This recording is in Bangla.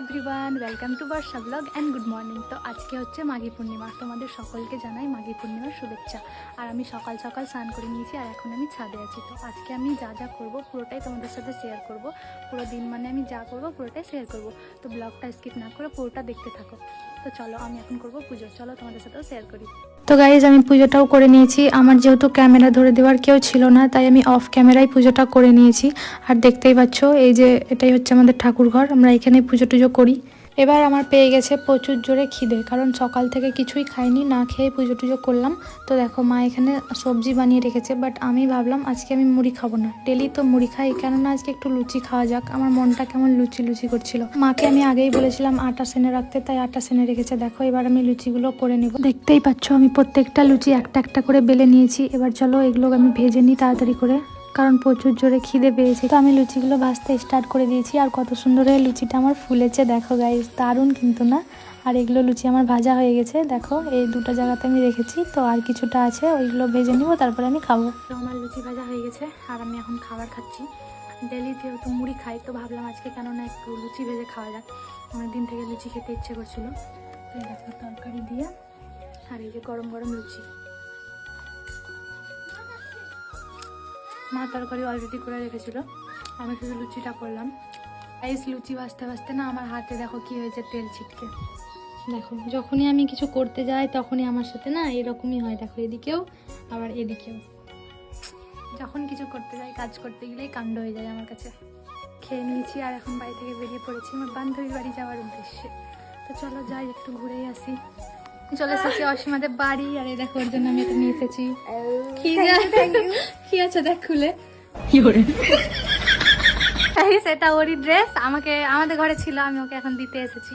Everyone, welcome to Barsha blog and good morning. তো আজকে হচ্ছে মাঘী পূর্ণিমা। তোমাদের সকলকে জানাই মাঘী পূর্ণিমার শুভেচ্ছা। আর আমি সকাল সকাল স্নান করে নিয়েছি আর এখন আমি ছাদে আছি। তো আজকে আমি যা যা করব পুরোটাই তোমাদের সাথে শেয়ার করব। পুরো দিন মানে আমি যা করব পুরোটাই শেয়ার করব। তো ব্লগটা স্কিপ না করে পুরোটা দেখতে থাকো। তো চলো আমি এখন করব পুজো, চলো তোমাদের সাথেও শেয়ার করি। তো গাইজ আমি পুজোটাও করে নিয়েছি। আমার যেহেতু ক্যামেরা ধরে দেওয়ার কেউ ছিল না, তাই আমি অফ ক্যামেরায় পুজোটা করে নিয়েছি। আর দেখতেই পাচ্ছ এই যে এটাই হচ্ছে আমাদের ঠাকুর ঘর, আমরা এখানে পুজো টুজো করি। এবার আমার পেয়ে গেছে প্রচুর জোরে খিদে, কারণ সকাল থেকে কিছুই খাইনি, না খেয়ে পুজো টুজো করলাম। তো দেখো মা এখানে সবজি বানিয়ে রেখেছে, বাট আমি ভাবলাম আজকে আমি মুড়ি খাবো না, ডেলি তো মুড়ি খাই, কেননা আজকে একটু লুচি খাওয়া যাক। আমার মনটা কেমন লুচি লুচি করছিল। মাকে আমি আগেই বলেছিলাম আটা সেনে রাখতে, তাই আটা সেনে রেখেছে। দেখো এবার আমি লুচিগুলো করে নেব। দেখতেই পাচ্ছ আমি প্রত্যেকটা লুচি একটা একটা করে বেলে নিয়েছি। এবার চলো এগুলো আমি ভেজে নিই তাড়াতাড়ি করে, কারণ প্রচুর জোরে খিদে পেয়েছে। তো আমি লুচিগুলো ভাজতে স্টার্ট করে দিয়েছি। আর কত সুন্দর হয়ে লুচিটা আমার ফুলেছে দেখো গাইস, দারুণ কিন্তু না। আর এগুলো লুচি আমার ভাজা হয়ে গেছে, দেখো এই দুটো জায়গাতে আমি রেখেছি। তো আর কিছুটা আছে, ওইগুলো ভেজে নিব, তারপরে আমি খাবো। তো আমার লুচি ভাজা হয়ে গেছে আর আমি এখন খাবার খাচ্ছি। ডেলি যেহেতু মুড়ি খাই, তো ভাবলাম আজকে কেন না একটু লুচি ভেজে খাওয়া যাক। অনেকদিন থেকে লুচি খেতে ইচ্ছে করছিল। তো দেখো তরকারি দিয়ে আর এই যে গরম গরম লুচি। মা তরকারি অলরেডি করে রেখেছিল, আমি শুধু লুচিটা করলাম। এই লুচি ভাজতে ভাজতে না আমার হাতে দেখো কি হয়েছে, তেল ছিটকে। দেখো যখনই আমি কিছু করতে যাই তখনই আমার সাথে না এরকমই হয়। দেখো এদিকেও আবার এদিকেও, যখন কিছু করতে যাই, কাজ করতে গেলেই কাণ্ড হয়ে যায় আমার কাছে। খেয়ে নিয়েছি আর এখন বাড়ি থেকে বেরিয়ে পড়েছি আমার বান্ধবীর বাড়ি যাওয়ার উদ্দেশ্যে। তো চলো যাই, একটু ঘুরেই আসি। চলে এসেছি অসীমাদের বাড়ি, আর এই দেখো ওর জন্য আমি এটা নিয়ে এসেছি। কি আছে দেখ খুলে, সেটা ওরই ড্রেস, আমাদের ঘরে ছিল, আমি ওকে এখন দিতে এসেছি।